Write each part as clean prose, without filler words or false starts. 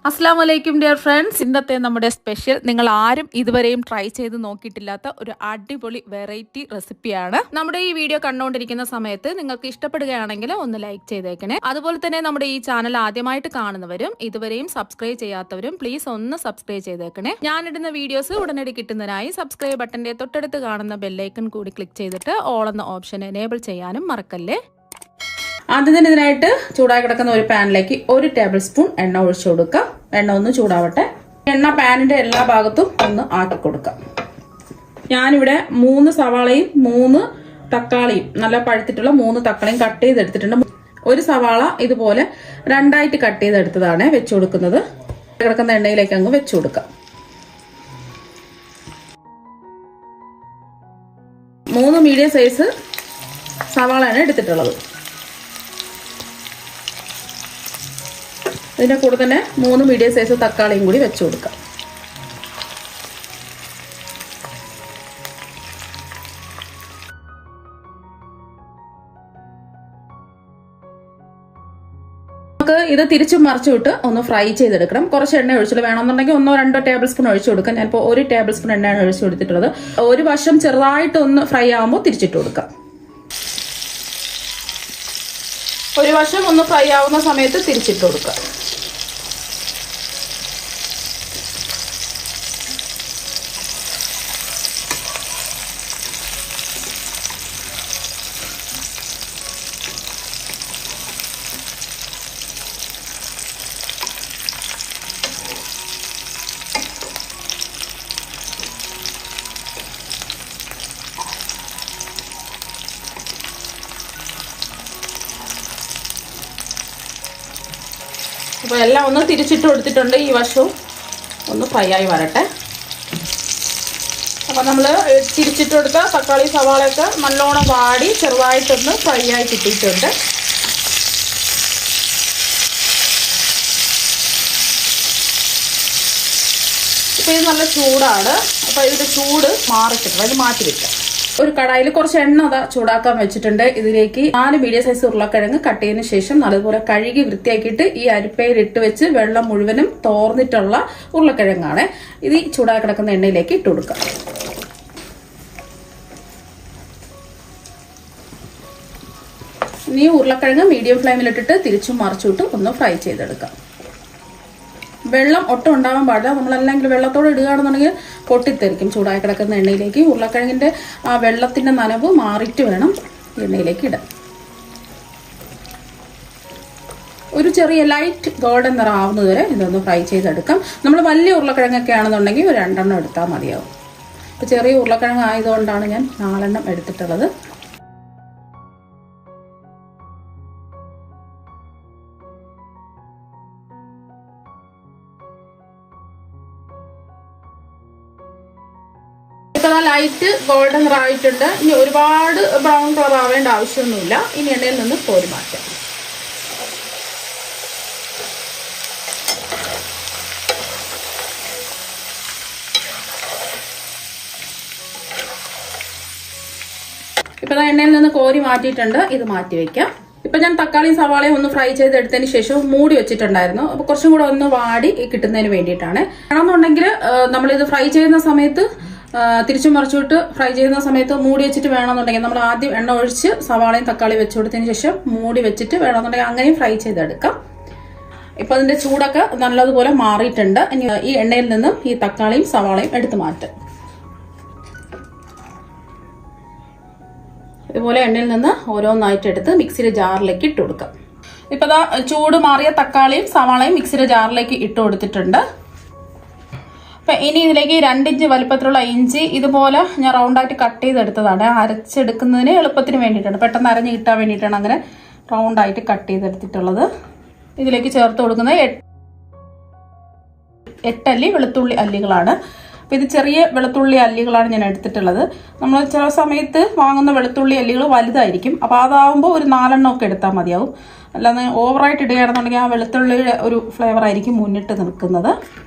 അസ്സാം വലൈക്കും dear friends. ഇന്നത്തെ നമ്മുടെ സ്പെഷ്യൽ നിങ്ങൾ ആരും ഇതുവരെയും ട്രൈ ചെയ്ത് നോക്കിയിട്ടില്ലാത്ത ഒരു അടിപൊളി വെറൈറ്റി റെസിപ്പിയാണ്. നമ്മുടെ ഈ വീഡിയോ കണ്ടുകൊണ്ടിരിക്കുന്ന സമയത്ത് നിങ്ങൾക്ക് ഇഷ്ടപ്പെടുകയാണെങ്കിൽ ഒന്ന് ലൈക്ക് ചെയ്തേക്കണേ. അതുപോലെ തന്നെ നമ്മുടെ ഈ ചാനൽ ആദ്യമായിട്ട് കാണുന്നവരും ഇതുവരെയും സബ്സ്ക്രൈബ് ചെയ്യാത്തവരും പ്ലീസ് ഒന്ന് സബ്സ്ക്രൈബ് ചെയ്തേക്കണേ. ഞാനിടുന്ന വീഡിയോസ് ഉടനടി കിട്ടുന്നതിനായി സബ്സ്ക്രൈബ് ബട്ടന്റെ തൊട്ടടുത്ത് കാണുന്ന ബെല്ലൈക്കൺ കൂടി ക്ലിക്ക് ചെയ്തിട്ട് ഓൾ എന്ന ഓപ്ഷൻ എനേബിൾ ചെയ്യാനും മറക്കല്ലേ. ആദ്യം തന്നെ ഇതിനായിട്ട് ചൂടായി കിടക്കുന്ന ഒരു പാനിലേക്ക് 1 ടേബിൾ സ്പൂൺ എണ്ണ ഒഴിച്ചു കൊടുക്കാം. എണ്ണ ഒന്ന് ചൂടാവട്ടെ. എണ്ണ പാനിന്റെ എല്ലാ ഭാഗത്തും ഒന്ന് ആക്കി കൊടുക്കാം. ഞാനിവിടെ 3 സവാളയും 3 തക്കാളിയും നല്ല പഴുത്തിട്ടുള്ള 3 തക്കാളിയും കട്ട് ചെയ്തെടുത്തിട്ടുണ്ട്. ഒരു സവാള ഇതുപോലെ 2ആയിട്ട് കട്ട് ചെയ്തെടുത്തതാണ് വെച്ചു കൊടുക്കുന്നത്. കിടക്കുന്ന എണ്ണയിലേക്ക് അങ്ങ് വെച്ചു കൊടുക്കാം. 3 മീഡിയം സൈസ് സവാളയാണ് എടുത്തിട്ടുള്ളത്. ഇതിന്റെ കൂടെ തന്നെ 3 മീഡിയം സൈസ് തക്കാളിയും കൂടി വെച്ചു കൊടുക്കാം. നമുക്ക് ഇത് തിരിച്ചും മറിച്ചുവിട്ട് ഒന്ന് ഫ്രൈ ചെയ്തെടുക്കണം. കുറച്ച് എണ്ണ ഒഴിച്ചിട്ട് വേണമെന്നുണ്ടെങ്കിൽ 1-2 ടേബിൾ സ്പൂൺ ഒഴിച്ചു കൊടുക്കാം. ഞാനിപ്പോൾ 1 ടേബിൾ സ്പൂൺ എണ്ണയാണ് ഒഴിച്ചു കൊടുത്തിട്ടുള്ളത്. ഒരു വശം ചെറുതായിട്ട് ഒന്ന് ഫ്രൈ ആകുമ്പോൾ തിരിച്ചിട്ട് കൊടുക്കാം. ഒരു വശം ഒന്ന് ഫ്രൈ ആവുന്ന സമയത്ത് തിരിച്ചിട്ട് കൊടുക്കാം. അപ്പോൾ എല്ലാം ഒന്ന് തിരിച്ചിട്ട് കൊടുത്തിട്ടുണ്ട്. ഈ വശവും ഒന്ന് ഫ്രൈ ആയി വരട്ടെ. അപ്പോൾ നമ്മൾ തിരിച്ചിട്ട് കൊടുത്ത തക്കാളി സവാളയൊക്കെ നല്ലോണം വാടി ചെറുതായിട്ടൊന്ന് ഫ്രൈ ആയി കിട്ടിയിട്ടുണ്ട്. ഇപ്പോൾ ഇത് നല്ല ചൂടാണ്. അപ്പോൾ ഇതിൻ്റെ ചൂട് മാറിക്കിട്ടണം. ഇത് മാറ്റി വെക്കാം. ഒരു കടായിൽ കുറച്ച് എണ്ണ ചൂടാക്കാൻ വെച്ചിട്ടുണ്ട്. ഇതിലേക്ക് 4 മീഡിയം സൈസ് ഉരുളക്കിഴങ്ങ് കട്ട് ചെയ്തതിന് ശേഷം നല്ലതുപോലെ കഴുകി വൃത്തിയാക്കിയിട്ട് ഈ അരിപ്പയിൽ ഇട്ട് വെച്ച് വെള്ളം മുഴുവനും തോർന്നിട്ടുള്ള ഉരുളക്കിഴങ്ങാണ്. ഇത് ചൂടായി കിടക്കുന്ന എണ്ണയിലേക്ക് ഇട്ട് കൊടുക്കാം. ഇനി ഉരുളക്കിഴങ്ങ് മീഡിയം ഫ്ലെയിമിലിട്ടിട്ട് തിരിച്ചും മറിച്ചിട്ട് ഒന്ന് ഫ്രൈ ചെയ്തെടുക്കാം. വെള്ളം ഒട്ടും ഉണ്ടാവാൻ പാടില്ല. നമ്മളല്ലെങ്കിൽ വെള്ളത്തോടെ ഇടുകയാണെന്നുണ്ടെങ്കിൽ പൊട്ടിത്തെറിക്കും. ചൂടായി കിടക്കുന്ന എണ്ണയിലേക്ക് ഉരുളക്കിഴങ്ങിന്റെ ആ വെള്ളത്തിന്റെ നനവ് മാറിയിട്ട് വേണം എണ്ണയിലേക്ക് ഇടാൻ. ഒരു ചെറിയ ലൈറ്റ് ഗോൾഡൻ നിറം ആവുന്നത് വരെ ഇതൊന്ന് ഫ്രൈ ചെയ്തെടുക്കാം. നമ്മൾ വലിയ ഉരുളക്കിഴങ്ങൊക്കെ ആണെന്നുണ്ടെങ്കിൽ ഒരു 2 എണ്ണം എടുത്താൽ മതിയാവും. ഇപ്പം ചെറിയ ഉരുളക്കിഴങ്ങ് ആയതുകൊണ്ടാണ് ഞാൻ 4 എണ്ണം എടുത്തിട്ടുള്ളത്. ലൈറ്റ് ഗോൾഡൻ കളർ ആയിട്ടുണ്ട്. ഇനി ഒരുപാട് ബ്രൗൺ കളർ ആവേണ്ട ആവശ്യമൊന്നുമില്ല. ഇനി എണ്ണയിൽ നിന്ന് കോരി മാറ്റാം. ഇപ്പൊ എണ്ണയിൽ നിന്ന് കോരി മാറ്റിയിട്ടുണ്ട്. ഇത് മാറ്റി വെക്കാം. ഇപ്പൊ ഞാൻ തക്കാളിയും സവാളയും ഒന്ന് ഫ്രൈ ചെയ്തെടുത്തതിന് ശേഷം മൂടി വെച്ചിട്ടുണ്ടായിരുന്നു. അപ്പൊ കുറച്ചും കൂടെ ഒന്ന് വാടി കിട്ടുന്നതിന് വേണ്ടിയിട്ടാണ്. വേണമെന്നുണ്ടെങ്കിൽ നമ്മളിത് ഫ്രൈ ചെയ്യുന്ന സമയത്ത് തിരിച്ചു മറിച്ചിട്ട് ഫ്രൈ ചെയ്യുന്ന സമയത്ത് മൂടി വെച്ചിട്ട് വേണമെന്നുണ്ടെങ്കിൽ നമ്മൾ ആദ്യം എണ്ണ ഒഴിച്ച് സവാളയും തക്കാളി വെച്ചു കൊടുത്തതിന് ശേഷം മൂടി വെച്ചിട്ട് വേണമെന്നുണ്ടെങ്കിൽ അങ്ങനെയും ഫ്രൈ ചെയ്തെടുക്കാം. ഇപ്പൊ അതിന്റെ ചൂടൊക്കെ നല്ലതുപോലെ മാറിയിട്ടുണ്ട്. ഇനി ഈ എണ്ണയിൽ നിന്നും ഈ തക്കാളിയും സവാളയും എടുത്തു മാറ്റാം. ഇതുപോലെ എണ്ണയിൽ നിന്ന് ഓരോന്നായിട്ട് എടുത്ത് മിക്സിയുടെ ജാറിലേക്ക് ഇട്ട് കൊടുക്കാം. ഇപ്പൊ ചൂട് മാറിയ തക്കാളിയും സവാളയും മിക്സിയുടെ ജാറിലേക്ക് ഇട്ട് കൊടുത്തിട്ടുണ്ട്. അപ്പൊ ഇനി ഇതിലേക്ക് 2 ഇഞ്ച് വലുപ്പത്തിലുള്ള ഇഞ്ചി ഇതുപോലെ ഞാൻ റൗണ്ടായിട്ട് കട്ട് ചെയ്തെടുത്തതാണ്. അരച്ചെടുക്കുന്നതിന് എളുപ്പത്തിന് വേണ്ടിയിട്ടാണ്, പെട്ടെന്ന് അരഞ്ഞ് കിട്ടാൻ വേണ്ടിയിട്ടാണ് അങ്ങനെ റൗണ്ടായിട്ട് കട്ട് ചെയ്തെടുത്തിട്ടുള്ളത്. ഇതിലേക്ക് ചേർത്ത് കൊടുക്കുന്നത് 8 അല്ലി വെളുത്തുള്ളി അല്ലികളാണ്. അപ്പൊ ഇത് ചെറിയ വെളുത്തുള്ളി അല്ലികളാണ് ഞാൻ എടുത്തിട്ടുള്ളത്. നമ്മൾ ചില സമയത്ത് വാങ്ങുന്ന വെളുത്തുള്ളി അല്ലികൾ വലുതായിരിക്കും. അപ്പൊ അതാവുമ്പോൾ ഒരു 4 എണ്ണം ഒക്കെ എടുത്താൽ മതിയാവും. അല്ലാതെ ഓവറായിട്ട് ഇടുകയാണെന്നുണ്ടെങ്കിൽ ആ വെളുത്തുള്ളിയുടെ ഒരു ഫ്ലേവർ ആയിരിക്കും മുന്നിട്ട് നിൽക്കുന്നത്.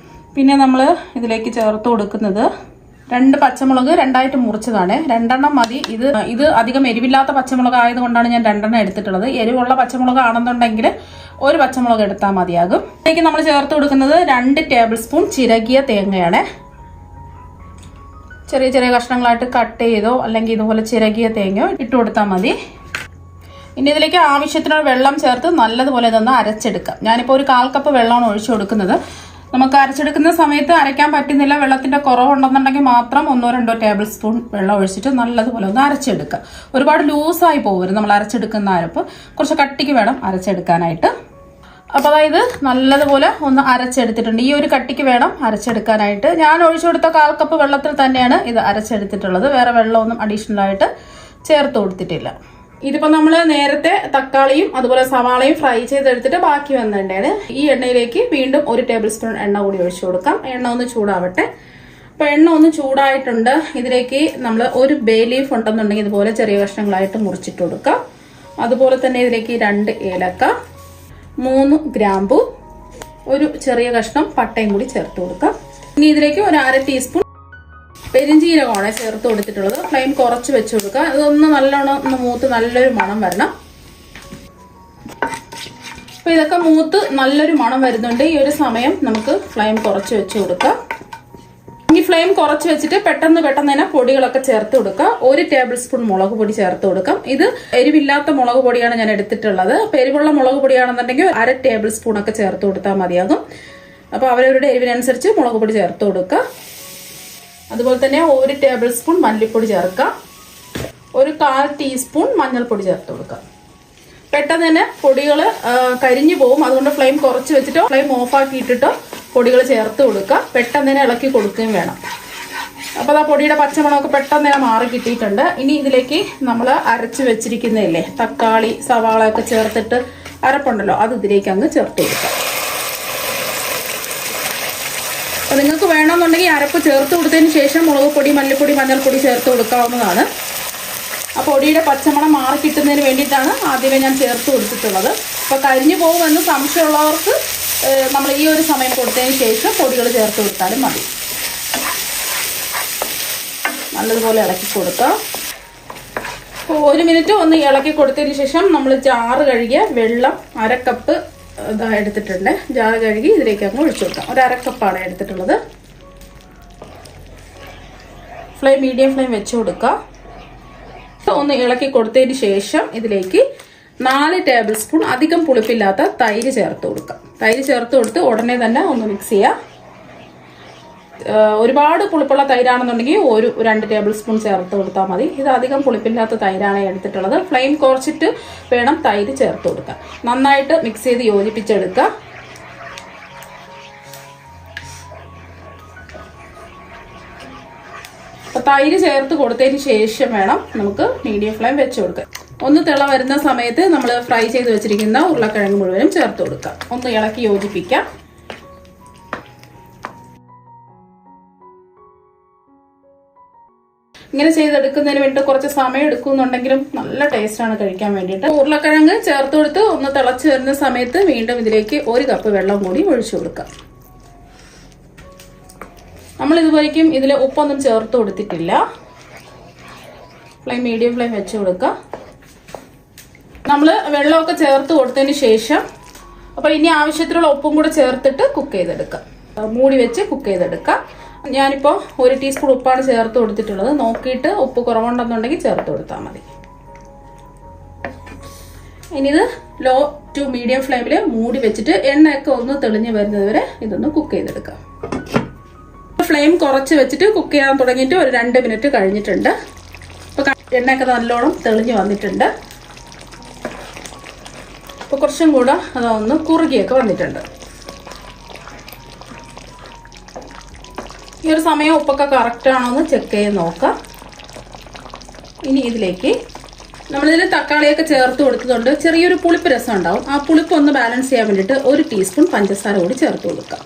പിന്നെ നമ്മൾ ഇതിലേക്ക് ചേർത്ത് കൊടുക്കുന്നത് 2 പച്ചമുളക് രണ്ടായിട്ട് മുറിച്ചതാണ്. 2 എണ്ണം മതി. ഇത് അധികം എരിവില്ലാത്ത പച്ചമുളക് ആയതുകൊണ്ടാണ് ഞാൻ 2 എണ്ണം എടുത്തിട്ടുള്ളത്. എരിവുള്ള പച്ചമുളക് ആണെന്നുണ്ടെങ്കിൽ 1 പച്ചമുളക് എടുത്താൽ മതിയാകും. ഇതിലേക്ക് നമ്മൾ ചേർത്ത് കൊടുക്കുന്നത് 2 ടേബിൾ സ്പൂൺ ചിരകിയ തേങ്ങയാണ്. ചെറിയ ചെറിയ കഷ്ണങ്ങളായിട്ട് കട്ട് ചെയ്തോ അല്ലെങ്കിൽ ഇതുപോലെ ചിരകിയ തേങ്ങയോ ഇട്ട് കൊടുത്താൽ മതി. ഇനി ഇതിലേക്ക് ആവശ്യത്തിനുള്ള വെള്ളം ചേർത്ത് നല്ലതുപോലെ ഇതൊന്ന് അരച്ചെടുക്കാം. ഞാനിപ്പോൾ ഒരു 1/4 കപ്പ് വെള്ളമാണ് ഒഴിച്ചു കൊടുക്കുന്നത്. നമുക്ക് അരച്ചെടുക്കുന്ന സമയത്ത് അരയ്ക്കാൻ പറ്റുന്നില്ല, വെള്ളത്തിന്റെ കുറവുണ്ടെന്നുണ്ടെങ്കിൽ മാത്രം 1-2 ടേബിൾ സ്പൂൺ വെള്ളം ഒഴിച്ചിട്ട് നല്ലതുപോലെ ഒന്ന് അരച്ചെടുക്കുക. ഒരുപാട് ലൂസായി പോകരുത് നമ്മൾ അരച്ചെടുക്കുന്ന അരപ്പ്, കുറച്ച് കട്ടിക്ക് വേണം അരച്ചെടുക്കാനായിട്ട്. അപ്പോൾ അതായത് നല്ലതുപോലെ ഒന്ന് അരച്ചെടുത്തിട്ടുണ്ട്. ഈ ഒരു കട്ടിക്ക് വേണം അരച്ചെടുക്കാനായിട്ട്. ഞാൻ ഒഴിച്ചു കൊടുത്ത 1/4 കപ്പ് വെള്ളത്തിൽ തന്നെയാണ് ഇത് അരച്ചെടുത്തിട്ടുള്ളത്. വേറെ വെള്ളമൊന്നും അഡീഷണൽ ആയിട്ട് ചേർത്ത് കൊടുത്തിട്ടില്ല. ഇതിപ്പോ നമ്മള് നേരത്തെ തക്കാളിയും അതുപോലെ സവാളയും ഫ്രൈ ചെയ്തെടുത്തിട്ട് ബാക്കി വന്നിട്ടാണ്. ഈ എണ്ണയിലേക്ക് വീണ്ടും 1 ടേബിൾ സ്പൂൺ എണ്ണ കൂടി ഒഴിച്ചു കൊടുക്കാം. എണ്ണ ഒന്ന് ചൂടാവട്ടെ. അപ്പൊ എണ്ണ ഒന്ന് ചൂടായിട്ടുണ്ട്. ഇതിലേക്ക് നമ്മൾ 1 ബേ ലീഫ് ഉണ്ടെന്നുണ്ടെങ്കിൽ ഇതുപോലെ ചെറിയ കഷ്ണങ്ങളായിട്ട് മുറിച്ചിട്ട് കൊടുക്കാം. അതുപോലെ തന്നെ ഇതിലേക്ക് 2 ഏലക്ക, 3 ഗ്രാമ്പു, 1 ചെറിയ കഷ്ണം പട്ടയും കൂടി ചേർത്ത് കൊടുക്കാം. ഇനി ഇതിലേക്ക് 1/2 ടീസ്പൂൺ പെരിഞ്ജീരകമാണ് ചേർത്ത് കൊടുത്തിട്ടുള്ളത്. ഫ്ലെയിം കുറച്ച് വെച്ച് കൊടുക്കുക. ഇതൊന്ന് നല്ലോണം ഒന്ന് മൂത്ത് നല്ലൊരു മണം വരണം. അപ്പൊ ഇതൊക്കെ മൂത്ത് നല്ലൊരു മണം വരുന്നുണ്ട്. ഈ ഒരു സമയം നമുക്ക് ഫ്ലെയിം കുറച്ച് വെച്ച് കൊടുക്കാം. ഈ ഫ്ലെയിം കുറച്ച് വെച്ചിട്ട് പെട്ടെന്ന് തന്നെ പൊടികളൊക്കെ ചേർത്ത് കൊടുക്കുക. 1 ടേബിൾ സ്പൂൺ മുളക് പൊടി ചേർത്ത് കൊടുക്കാം. ഇത് എരിവില്ലാത്ത മുളക് പൊടിയാണ് ഞാൻ എടുത്തിട്ടുള്ളത്. അപ്പൊ എരിവുള്ള മുളക് പൊടിയാണെന്നുണ്ടെങ്കിൽ 1/2 ടേബിൾ സ്പൂൺ ഒക്കെ ചേർത്ത് കൊടുത്താൽ മതിയാകും. അപ്പൊ അവരവരുടെ എരിവിനനുസരിച്ച് മുളക് പൊടി ചേർത്ത് കൊടുക്കുക. അതുപോലെ തന്നെ 1 ടേബിൾ സ്പൂൺ മല്ലിപ്പൊടി ചേർക്കാം. 1/4 ടീസ്പൂൺ മഞ്ഞൾപ്പൊടി ചേർത്ത് കൊടുക്കാം. പെട്ടെന്ന് തന്നെ പൊടികൾ കരിഞ്ഞു പോകും. അതുകൊണ്ട് ഫ്ലെയിം കുറച്ച് വെച്ചിട്ടോ ഫ്ലെയിം ഓഫ് ആക്കിയിട്ടിട്ടോ പൊടികൾ ചേർത്ത് കൊടുക്കുക. പെട്ടെന്ന് തന്നെ ഇളക്കി കൊടുക്കുകയും വേണം. അപ്പോൾ ആ പൊടിയുടെ പച്ചമണമൊക്കെ പെട്ടെന്ന് തന്നെ മാറി കിട്ടിയിട്ടുണ്ട്. ഇനി ഇതിലേക്ക് നമ്മൾ അരച്ച് വെച്ചിരിക്കുന്നതല്ലേ തക്കാളി സവാള ഒക്കെ ചേർത്തിട്ട് അരപ്പുണ്ടല്ലോ, അത് ഇതിലേക്ക് അങ്ങ് ചേർത്ത് കൊടുക്കാം. അപ്പോൾ നിങ്ങൾക്ക് വേണമെന്നുണ്ടെങ്കിൽ അരപ്പ് ചേർത്ത് കൊടുത്തതിന് ശേഷം മുളക് പൊടി മല്ലിപ്പൊടി മഞ്ഞൾപ്പൊടി ചേർത്ത് കൊടുക്കാവുന്നതാണ്. ആ പൊടിയുടെ പച്ചമണം മാറി കിട്ടുന്നതിന് വേണ്ടിയിട്ടാണ് ആദ്യമേ ഞാൻ ചേർത്ത് കൊടുത്തിട്ടുള്ളത്. അപ്പോൾ കരിഞ്ഞു പോകുമെന്ന് സംശയമുള്ളവർക്ക് നമ്മൾ ഈ ഒരു സമയം കൊടുത്തതിന് ശേഷം പൊടികൾ ചേർത്ത് കൊടുത്താലും മതി. നല്ലതുപോലെ ഇളക്കി കൊടുക്കുക. അപ്പോൾ 1 മിനിറ്റ് ഒന്ന് ഇളക്കി കൊടുത്തതിന് ശേഷം നമ്മൾ ജാറ് കഴുകിയ വെള്ളം 1/2 കപ്പ് എടുത്തിട്ടുണ്ട്. ജാറ് കഴുകി ഇതിലേക്ക് അങ്ങ് ഒഴിച്ചു കൊടുക്കാം. 1/2 കപ്പാണ് എടുത്തിട്ടുള്ളത്. മീഡിയം ഫ്ലെയിം വെച്ച് കൊടുക്കുക. ഒന്ന് ഇളക്കി കൊടുത്തതിന് ശേഷം ഇതിലേക്ക് 4 ടേബിൾ സ്പൂൺ അധികം പുളിപ്പില്ലാത്ത തൈര് ചേർത്ത് കൊടുക്കാം. തൈര് ചേർത്ത് കൊടുത്ത് ഉടനെ തന്നെ ഒന്ന് മിക്സ് ചെയ്യുക. ഒരുപാട് പുളിപ്പുള്ള തൈരാണെന്നുണ്ടെങ്കിൽ 2 ടേബിൾ സ്പൂൺ ചേർത്ത് കൊടുത്താൽ മതി. ഇത് അധികം പുളിപ്പില്ലാത്ത തൈരാണ് എടുത്തിട്ടുള്ളത്. ഫ്ലെയിം കുറച്ചിട്ട് വേണം തൈര് ചേർത്ത് കൊടുക്കാൻ. നന്നായിട്ട് മിക്സ് ചെയ്ത് യോജിപ്പിച്ചെടുക്കുക. തൈര് ചേർത്ത് കൊടുത്തതിന് ശേഷം വേണം നമുക്ക് മീഡിയം ഫ്ലെയിം വെച്ച് കൊടുക്കാൻ. ഒന്ന് തിള വരുന്ന സമയത്ത് നമ്മൾ ഫ്രൈ ചെയ്ത് വെച്ചിരിക്കുന്ന ഉരുളക്കിഴങ്ങ് മുഴുവനും ചേർത്ത് കൊടുക്കാം. ഒന്ന് ഇളക്കി യോജിപ്പിക്കാം. ഇങ്ങനെ ചെയ്തെടുക്കുന്നതിന് വേണ്ടി കുറച്ച് സമയം എടുക്കുന്നുണ്ടെങ്കിലും നല്ല ടേസ്റ്റാണ് കഴിക്കാൻ വേണ്ടിയിട്ട്. ഉരുളക്കിഴങ്ങ് ചേർത്ത് കൊടുത്ത് ഒന്ന് തിളച്ച് വരുന്ന സമയത്ത് വീണ്ടും ഇതിലേക്ക് 1 കപ്പ് വെള്ളം കൂടി ഒഴിച്ചു കൊടുക്കാം. നമ്മൾ ഇതുവരെയ്ക്കും ഇതിൽ ഉപ്പൊന്നും ചേർത്ത് കൊടുത്തിട്ടില്ല. മീഡിയം ഫ്ലെയിം വെച്ച് കൊടുക്കുക. നമ്മൾ വെള്ളമൊക്കെ ചേർത്ത് കൊടുത്തതിന് ശേഷം അപ്പോൾ ഇനി ആവശ്യത്തിനുള്ള ഉപ്പും കൂടെ ചേർത്തിട്ട് കുക്ക് ചെയ്തെടുക്കാം. മൂടി വെച്ച് കുക്ക് ചെയ്തെടുക്കാം. ഞാനിപ്പോൾ 1 ടീസ്പൂൺ ഉപ്പാണ് ചേർത്ത് കൊടുത്തിട്ടുള്ളത്. നോക്കിയിട്ട് ഉപ്പ് കുറവുണ്ടെന്നുണ്ടെങ്കിൽ ചേർത്ത് കൊടുത്താൽ മതി. ഇനി ഇത് ലോ ടു മീഡിയം ഫ്ലെയിമിൽ മൂടി വെച്ചിട്ട് എണ്ണയൊക്കെ ഒന്ന് തെളിഞ്ഞ് വരുന്നത് വരെ ഇതൊന്ന് കുക്ക് ചെയ്തെടുക്കാം. ഫ്ലെയിം കുറച്ച് വെച്ചിട്ട് കുക്ക് ചെയ്യാൻ തുടങ്ങിയിട്ട് ഒരു 2 മിനിറ്റ് കഴിഞ്ഞിട്ടുണ്ട്. അപ്പോൾ എണ്ണയൊക്കെ നല്ലോണം തെളിഞ്ഞ് വന്നിട്ടുണ്ട്. അപ്പോൾ കുറച്ചും കൂടെ അതൊന്ന് കുറുകിയൊക്കെ വന്നിട്ടുണ്ട്. ഈ ഒരു സമയം ഉപ്പൊക്കെ കറക്റ്റ് ആണോ എന്ന് ചെക്ക് ചെയ്ത് നോക്കാം. ഇനി ഇതിലേക്ക് നമ്മളിതിൽ തക്കാളിയൊക്കെ ചേർത്ത് കൊടുത്തതുകൊണ്ട് ചെറിയൊരു പുളിപ്പ് രസം ഉണ്ടാവും. ആ പുളിപ്പ് ഒന്ന് ബാലൻസ് ചെയ്യാൻ വേണ്ടിയിട്ട് 1 ടീസ്പൂൺ പഞ്ചസാര കൂടി ചേർത്ത് കൊടുക്കാം.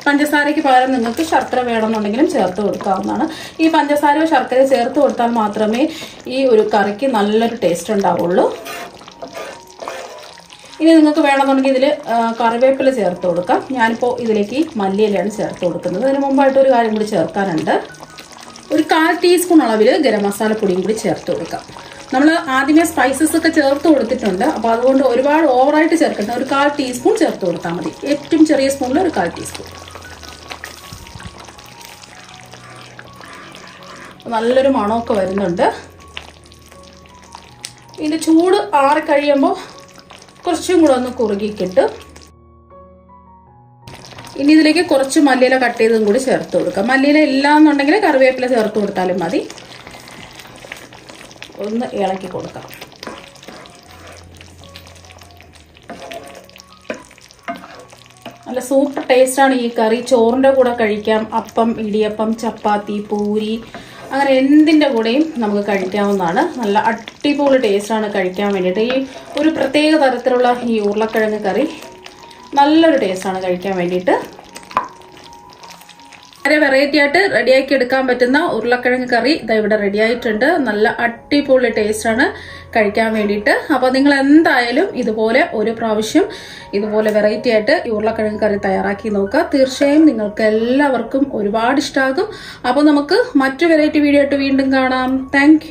പഞ്ചസാരയ്ക്ക് പകരം നിങ്ങൾക്ക് ശർക്കര വേണമെന്നുണ്ടെങ്കിലും ചേർത്ത് കൊടുക്കാവുന്നതാണ്. ഈ പഞ്ചസാരയോ ശർക്കരയോ ചേർത്ത് കൊടുത്താൽ മാത്രമേ ഈ ഒരു കറിക്ക് നല്ലൊരു ടേസ്റ്റ് ഉണ്ടാവുള്ളൂ. ഇനി നിങ്ങൾക്ക് വേണമെന്നുണ്ടെങ്കിൽ ഇതിൽ കറിവേപ്പില ചേർത്ത് കൊടുക്കാം. ഞാനിപ്പോൾ ഇതിലേക്ക് മല്ലിയിലയാണ് ചേർത്ത് കൊടുക്കുന്നത്. അതിന് മുമ്പായിട്ട് ഒരു കാര്യം കൂടി ചേർക്കാനുണ്ട്. ഒരു 1/4 ടീസ്പൂൺ അളവിൽ ഗരം മസാലപ്പൊടിയും കൂടി ചേർത്ത് കൊടുക്കാം. നമ്മൾ ആദ്യമേ സ്പൈസസ് ഒക്കെ ചേർത്ത് കൊടുത്തിട്ടുണ്ട്. അപ്പോൾ അതുകൊണ്ട് ഒരുപാട് ഓവറായിട്ട് ചേർക്കണ്ട, ഒരു 1/4 ടീസ്പൂൺ ചേർത്ത് കൊടുത്താൽ മതി. ഏറ്റവും ചെറിയ സ്പൂണിൽ ഒരു 1/4 ടീസ്പൂൺ. നല്ലൊരു മണമൊക്കെ വരുന്നുണ്ട്. ഇതിൻ്റെ ചൂട് ആറി കഴിയുമ്പോൾ കുറച്ചും കൂടെ ഒന്ന് കുറുകി കിട്ടും. ഇനി ഇതിലേക്ക് കുറച്ച് മല്ലിയില കട്ട് ചെയ്തതും കൂടി ചേർത്ത് കൊടുക്കാം. മല്ലിയില ഇല്ല എന്നുണ്ടെങ്കിൽ കറിവേപ്പില ചേർത്ത് കൊടുത്താലും മതി. ഒന്ന് ഇളക്കി കൊടുക്കാം. നല്ല സൂപ്പർ ടേസ്റ്റാണ് ഈ കറി. ചോറിൻ്റെ കൂടെ കഴിക്കാം, അപ്പം, ഇടിയപ്പം, ചപ്പാത്തി, പൂരി, അങ്ങനെ എന്തിൻ്റെ കൂടെയും നമുക്ക് കഴിക്കാവുന്നതാണ്. നല്ല അടിപൊളി ടേസ്റ്റാണ് കഴിക്കാൻ വേണ്ടിയിട്ട്. ഈ ഒരു പ്രത്യേക തരത്തിലുള്ള ഈ ഉരുളക്കിഴങ്ങ് കറി നല്ലൊരു ടേസ്റ്റാണ് കഴിക്കാൻ വേണ്ടിയിട്ട്. വളരെ വെറൈറ്റി ആയിട്ട് റെഡിയാക്കി എടുക്കാൻ പറ്റുന്ന ഉരുളക്കിഴങ്ങ് കറി ഇതാ ഇവിടെ റെഡി ആയിട്ടുണ്ട്. നല്ല അടിപൊളി ടേസ്റ്റാണ് കഴിക്കാൻ വേണ്ടിയിട്ട്. അപ്പോൾ നിങ്ങൾ എന്തായാലും ഇതുപോലെ ഒരു പ്രാവശ്യം ഇതുപോലെ വെറൈറ്റി ആയിട്ട് ഈ ഉരുളക്കിഴങ്ങ് കറി തയ്യാറാക്കി നോക്കുക. തീർച്ചയായും നിങ്ങൾക്ക് എല്ലാവർക്കും ഒരുപാട് ഇഷ്ടമാകും. അപ്പോൾ നമുക്ക് മറ്റു വെറൈറ്റി വീഡിയോ ആയിട്ട് വീണ്ടും കാണാം. താങ്ക്